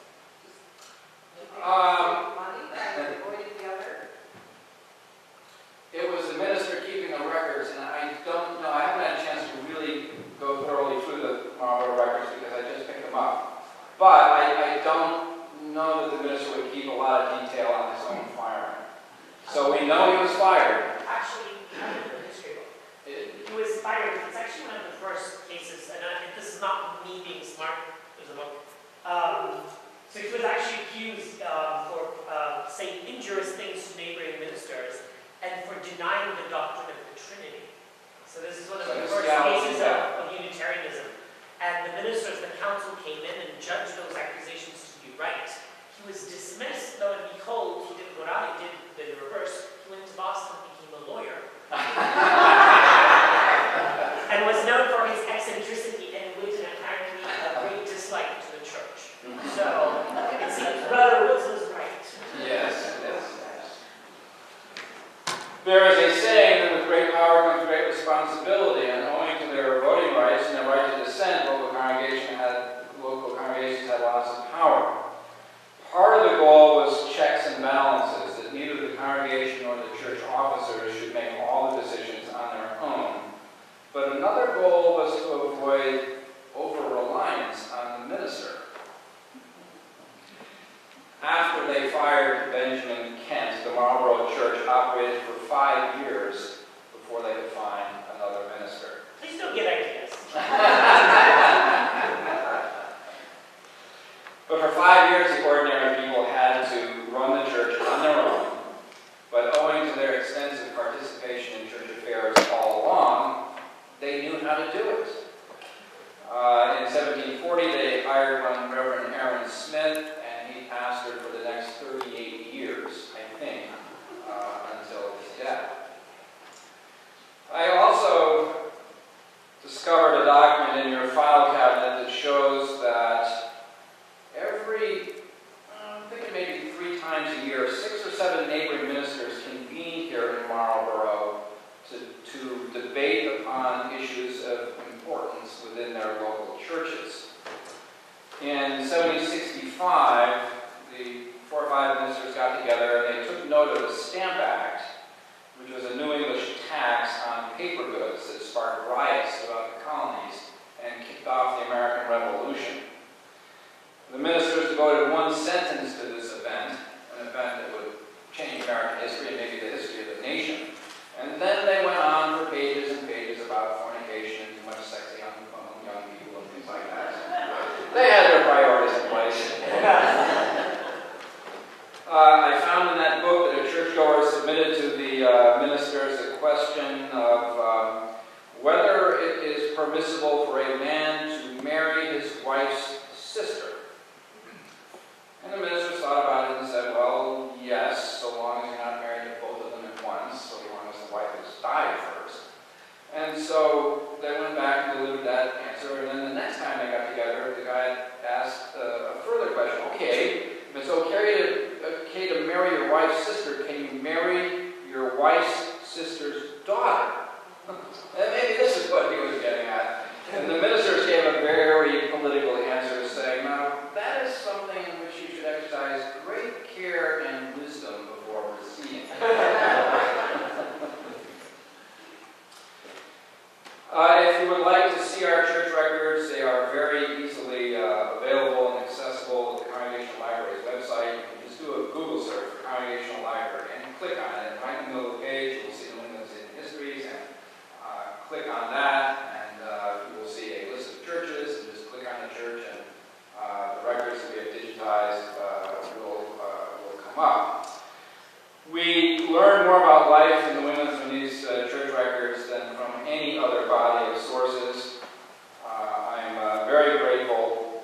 Did they save money by avoiding the other? It was the minister keeping the records, and I don't know, I haven't had a chance to really go thoroughly through the Marlborough records because I just picked them up. But I don't know that the minister would keep a lot of detail on his own firing. So we know he was fired. Actually, the history book. He was fired. It's actually one of the first cases, and this is not me being smart. There's a book. So he was actually accused for saying injurious things to neighboring ministers and for denying the doctrine of the Trinity. So this is one of the first cases of Unitarianism. And the ministers, the council came in and judged those accusations to be right. He was dismissed, though, and behold, he didn't go out, he did the reverse. He went to Boston and became a lawyer. And was known for his eccentricity and wit and apparently a great dislike to the church. So it seems Brother Woods was right. Yes, yes. hired Benjamin Kent, the Marlborough Church operated for 5 years before they could find another minister. Please don't get ideas. But for 5 years, the ordinary people had to run the church on their own. But owing to their extensive participation in church affairs all along, they knew how to do it. In 1740, they hired one Reverend Aaron Smith, and he pastored for the next 38 years, I think, until his death. I also discovered a document in your file cabinet that shows that every, I'm thinking maybe 3 times a year, 6 or 7 neighboring ministers convened here in Marlborough to debate upon issues of importance within their local churches. In 1765, the 4 or 5 ministers got together and they took note of the Stamp Act, which was a New English tax on paper goods that sparked riots throughout the colonies and kicked off the American Revolution. The ministers devoted 1 sentence to this event, an event that would change American history and maybe the history of the nation. And then they went on for pages and pages about fornication and too much sex young people and things like that. They had their priorities in place. I found in that book that a churchgoer submitted to the ministers a question of whether it is permissible for a man to marry his wife's sister. And the ministers thought about it and said, well, yes, so long as you're not married to both of them at once, so long as the wife has died first. And so they went back and delivered that answer, and then the next time they got together, the guy asked a further question. Okay, if it's okay to marry your wife's sister, can you marry your wife's sister's daughter? And maybe this is what he was getting at. And the ministers gave a very political answer saying, now, that is something in which you should exercise great care and wisdom before proceeding. If you would like to see our church records, they are very easily available and accessible at the Congregational Library's website. You can just do a Google search for Congregational Library and click on it. Right in the middle of the page, you'll see the link in Histories, and click on that, and you will see a list of churches, and just click on the church, and the records that we have digitized will come up. We learn more about life in the women's from these church records than from any other body of sources. I'm very grateful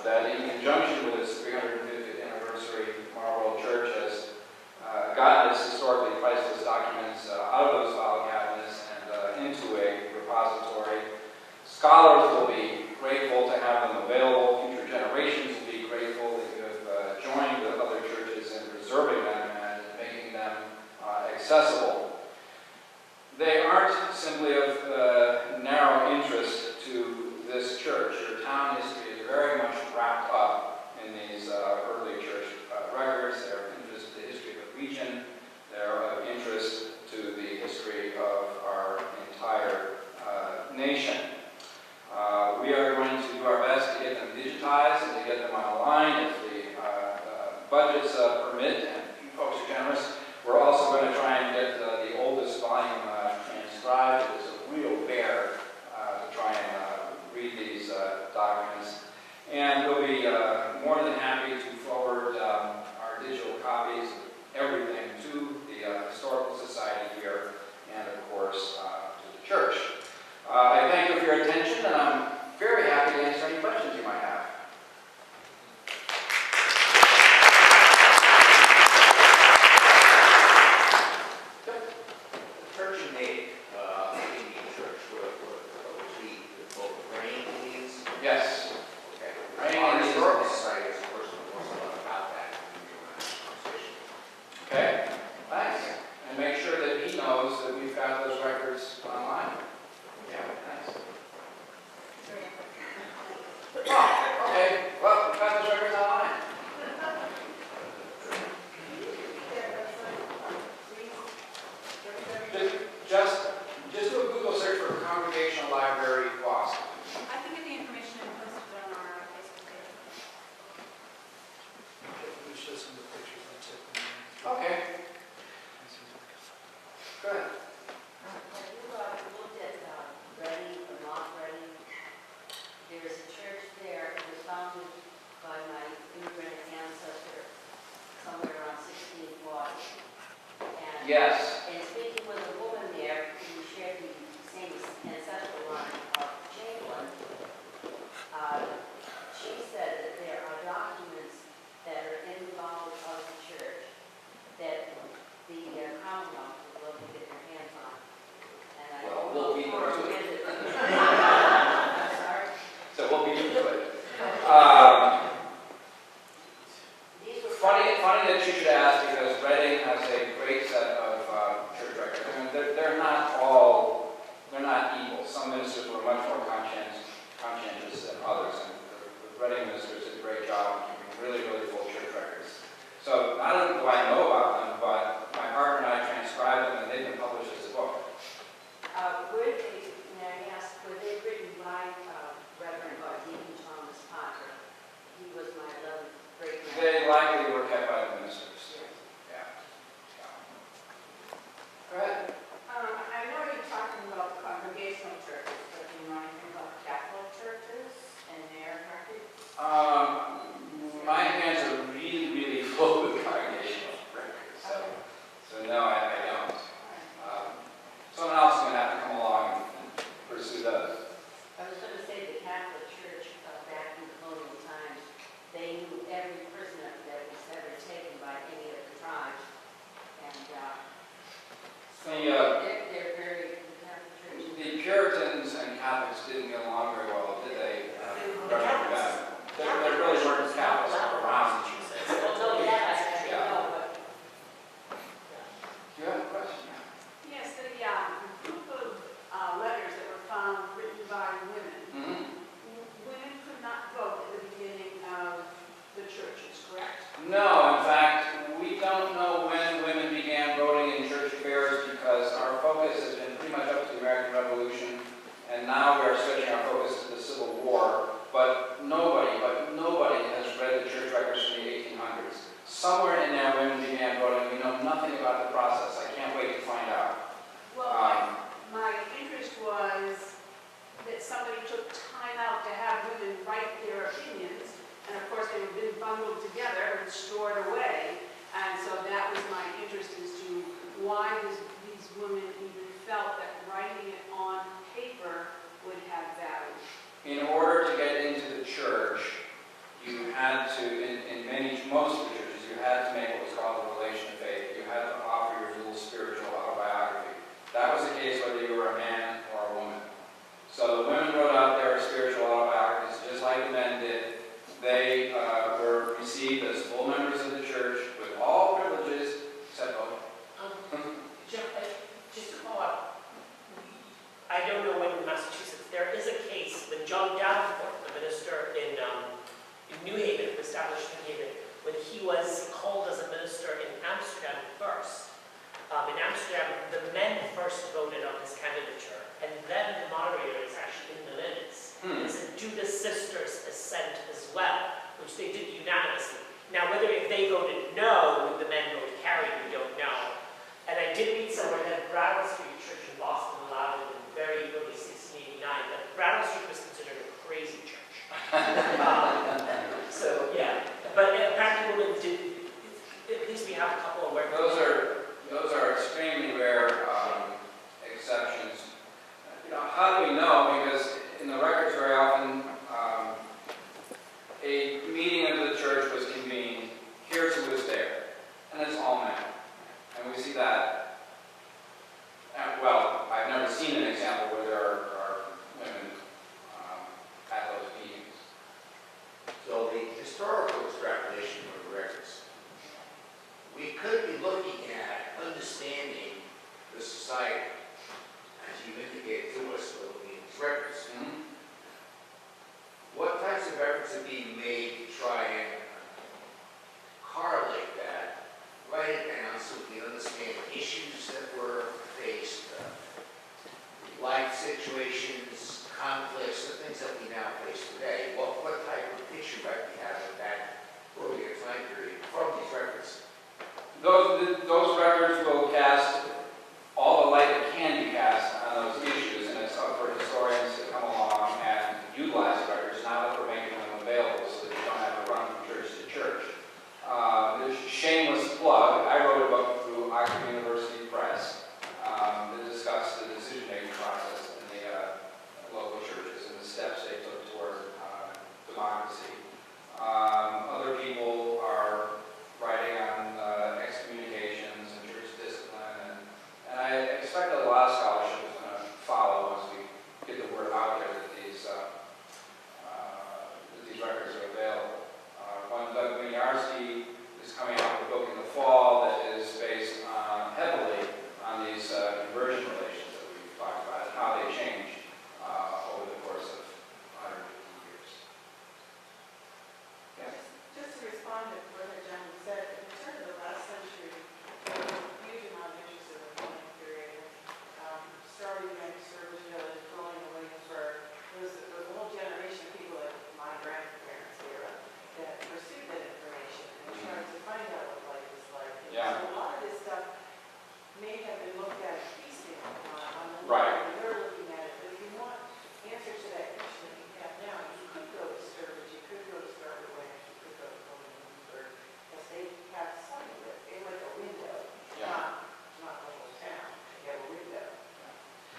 that in conjunction with its 350th anniversary, Marlborough Church has gotten its historically priceless documents out of those file cabinets and into a repository. Scholars will be grateful to have them available. Future generations will be grateful that you have joined with other churches in preserving them and making them accessible. They aren't simply of narrow interest to this church. Your town history is very much wrapped up in these early church records. They're of interest to the history of the region. They're of interest to the history of our entire nation. We are going to do our best to get them digitized and to get them online if the budgets permit, and you folks are generous. We're also going to try and get the oldest volume transcribed. It's a real bear to try and read these documents. And we'll be more than happy to forward our digital copies of everything to the Historical Society here and, of course, to the church. I thank you for your attention, and I'm very happy to answer any questions you might have. Yes. And speaking with a woman there who shared the same ancestral line of Chamberlain, she said that there are documents that are in the vault of the church that the Commonwealth would love to get their hands on. And I Well, don't we'll know beat if them to we're it. in I'm sorry. So we'll be into it. These were Funny that you should ask, because Reading has a great set of church records. I mean, they're not evil. Some ministers were much more conscientious than others, and the Reading ministers did a great job of keeping really full church records. So not only do I know about them, but my partner and I transcribed them, and they've been published as a book. May I ask, were they written by Reverend or Deacon Thomas Parker? He was my 11th great grandfather. They likely were kept by the ministers. Yeah. Go ahead. I know you're talking about congregational churches, but do you know anything about Catholic churches and their records? My hands are really full with congregational records, so no, I don't. Someone else is going to have to come along and pursue those. I was going to say the Catholic Church back in colonial times, they knew every prisoner that was ever taken by any of the tribes. And they're very, the Catholic Church. The Puritans and Catholics didn't get along very well, did they? The Catholics. There really weren't Catholics around. Well, no, that I actually know, but Do you have a question? Yes, the group of letters that were found written by women. Mm-hmm. Women could not vote at the beginning of the churches, correct? No, in fact, we don't know when women began voting in church affairs, because our focus has been pretty much up to the American Revolution, and now we are switching our focus to the Civil War. But nobody has read the church records from the 1800s. Somewhere in there, women began voting. We know nothing about the process. I can't wait to find out. Well, my interest was that somebody took time out to have women write their opinions, and of course they were been bundled together and stored away, and so that was my interest as to why these women even felt that writing it on paper would have value. In order to get into the church, you had to, most of the churches, you had to make what was called a relation of faith. You had to offer your little spiritual autobiography. That was the case whether you were a man or a woman. So the women wrote out their spiritual autobiographies just like the men did. They were received as full members of the church with all privileges except voting. Jim, just to follow up, I don't know when in Massachusetts, there is a case when John Davenport, the minister in New Haven, who established New Haven, when he was called as a minister in Amsterdam first. In Amsterdam, the men first voted on his candidature, and then the moderator is actually in the minutes. And said, do the sisters assent as well, which they did unanimously. Now, whether if they voted no, would the men vote carried, we don't know. And I did read somewhere that Brattle Street Church in Boston allowed it in very early 1689, but Brattle Street was considered a crazy church. So, yeah. But apparently women did, at least we have a couple of where Those are extremely rare exceptions. How do we know? Because in the records very often a meeting of the church was convened. Here's who was there, and it's all men. And we see that. Well, I've never seen an example where there are women at those meetings. So the historical extrapolation of the records, we could be looking at understanding the society, as you indicated to us, looking at these records. What types of efforts are being made to try and correlate that, write it down so we can understand issues that were faced, life situations, conflicts, the things that we now face today? What type of picture might we have of that earlier time period from these records? Those records will cast all the light that can be cast on those issues, and it's up for historians to come along and utilize the records, now that we're making them available so that you don't have to run from church to church. There's a shameless plug. I wrote a book through Oxford University on to what the gentleman said, in the turn of the last century, there was a huge amount of interest in the colonial period. Starting in Service Village, going away for, there was a whole generation of people like my grandparents' era that pursued that information and tried to find out what life was like. And Yeah. so a lot of this stuff may have been looked at feasting on the Right. and they're looking at it. But if you want answers to that question that you have now, you could go to Sturbridge, you could go to Starwood Ranch, you could go to Williamsburg, because they have some of it. They like a window, Yeah. not the whole town. They have a window.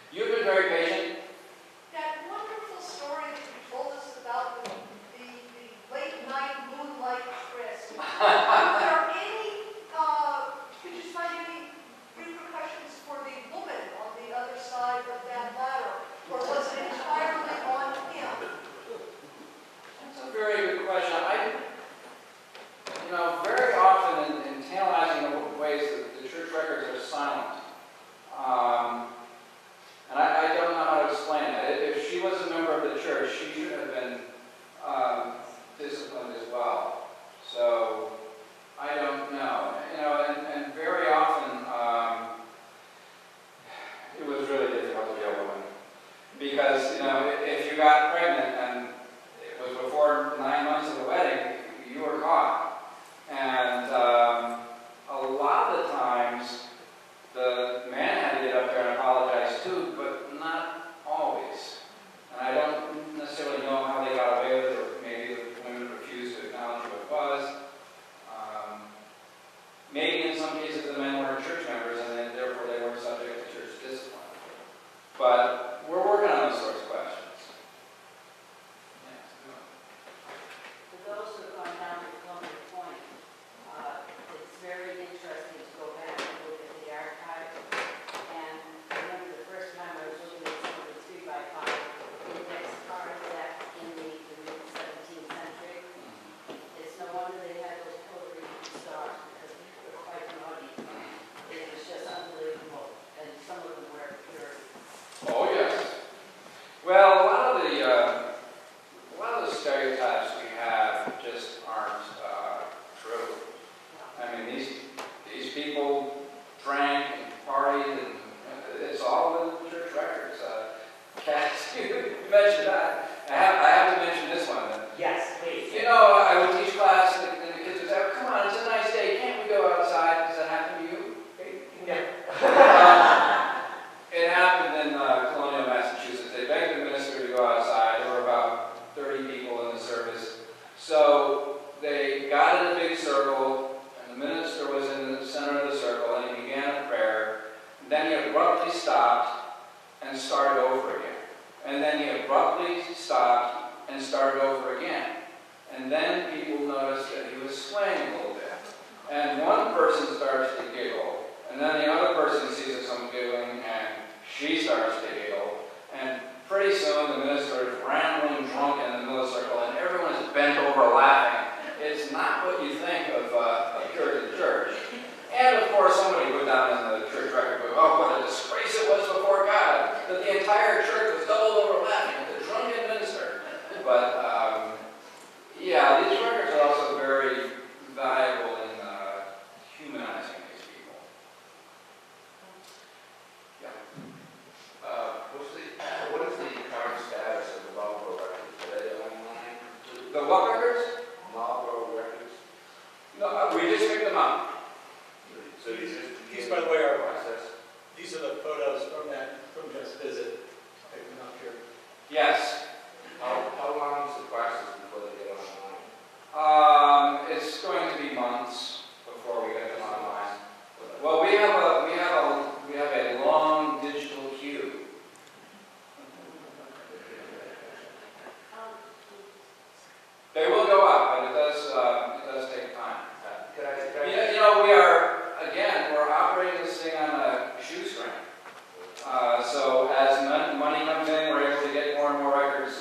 You've been very patient. That wonderful story that you told us about the late night moonlight tryst. Are there any, could you find any repercussions for the woman on the other side of that ladder? Or was it entirely on him? That's a very good question. Very often in tantalizing ways that the church records are silent. And I don't know how to explain that. If she was a member of the church, she should have been disciplined as well. So I don't know. And very often it was really difficult to be a woman. Because, if you got pregnant and it was before 9 months of the wedding, you were caught. And a lot of the times, the man had to get up there and apologize too, but not always. And I don't necessarily know how they got away with it, or maybe the women refused to acknowledge what it was. Maybe in some cases the men weren't church members, and then therefore they weren't subject to church discipline. But we're working on those sorts of questions. For those who have gone down to Columbia Point, it's very interesting to go back and look at the archive. And I remember the first time I was looking at some of the 3x5 index cards back in the mid-17th century. It's no wonder they had those pillory stars, because people were quite naughty. It was just unbelievable. And some of them were pure. Oh yes. Well, a lot of the stereotypes we have just aren't true. I mean, these people drank and partied, and it's all in the church records. Cass, you mentioned that. I have to mention this one. Yes, please. I would teach class, and the kids would say, "Oh, come on, it's a nice day. Can't we go outside?" Does that happen to you? Yeah. It happened in Colonial, Massachusetts. They begged the minister to go outside. There were about 30 people in the service. So they got in a big circle, and the minister was in the center of the circle, and he began a prayer. And then he abruptly stopped and started over again. And then he abruptly stopped and started over again. And then people noticed that he was swaying a little bit. And one person starts to giggle, and then the other person sees that someone's giggling, and she starts to giggle. And pretty soon the minister is rambling drunk in the middle of the circle, and everyone is bent over laughing. It's not what you think of a Puritan church. And of course, somebody put down in the church record book, "Oh, what a disgrace it was before God, that the entire church was doubled over laughing at the drunken minister." But yeah, these records are also very valuable in humanizing these people. Yeah. What is the current status of the Marlboro records? Are they online? The what records? Marlboro records? No, we just picked them up. So These, by the way, are process. these are the photos from this visit. Pick them up here. Yes. How long is the process before they get online? It's going to be months before we get them online. Well, we have a long digital queue. They will go up, but it does take time. We're operating this thing on a shoestring. So as money comes in, we're able to get more and more records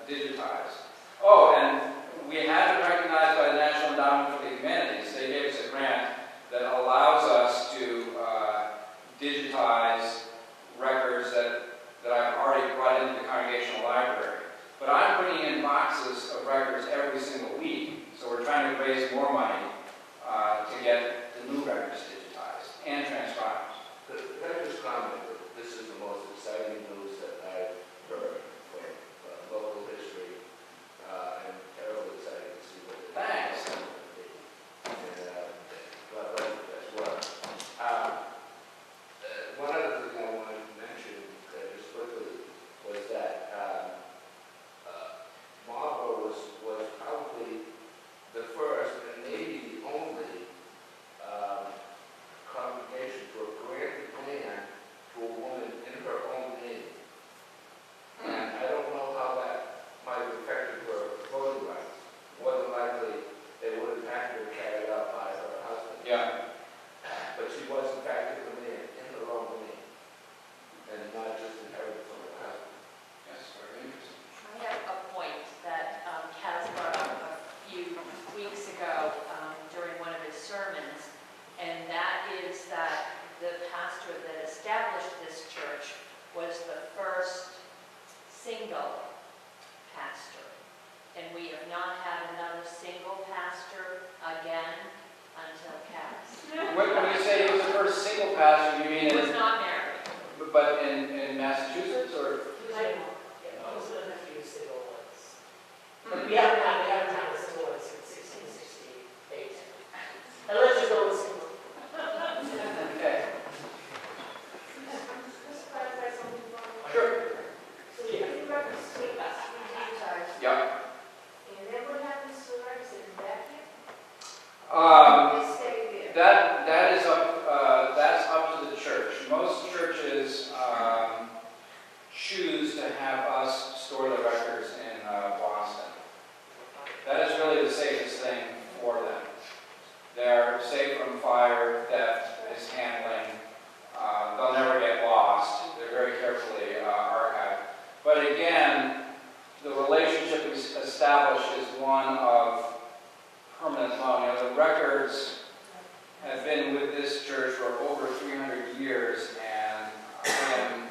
digitized. Oh, and we have been recognized by the National pastor, you mean He was in, not married. but in Massachusetts or? He was in- Yeah, those are the few single ones. But we haven't had a single one since 1668. And let's just go with single. Okay. Just clarify something for me. Sure. So you reference to us, Yeah. and then what happens to the records in back here? Um, They stay there. that is up, that's up to the church. Most churches, choose to have us store the records in, Boston. That is really the safest thing for them. They're safe from fire, theft, mishandling. They'll never get lost. They're very carefully archived. But again, the relationship we establish is one of permanent loan. You know, the records have been with this church for over 300 years, and I am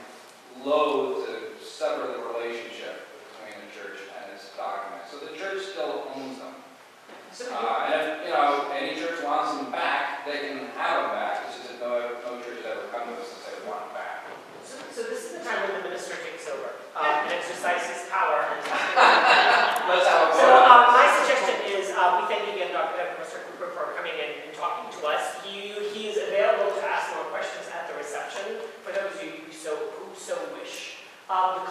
loath to sever the relationship between the church and its documents. So the church still owns them. And if, you know, any church wants them back, they can have them back. It's just that no church has ever come to us and said we want them back. So this is the time when the minister takes over and exercises power. Let's have a So vote. my suggestion is we thank you again, Professor Cooper, for coming in and talking to us. He is available to ask more questions at the reception for those of you who so wish. The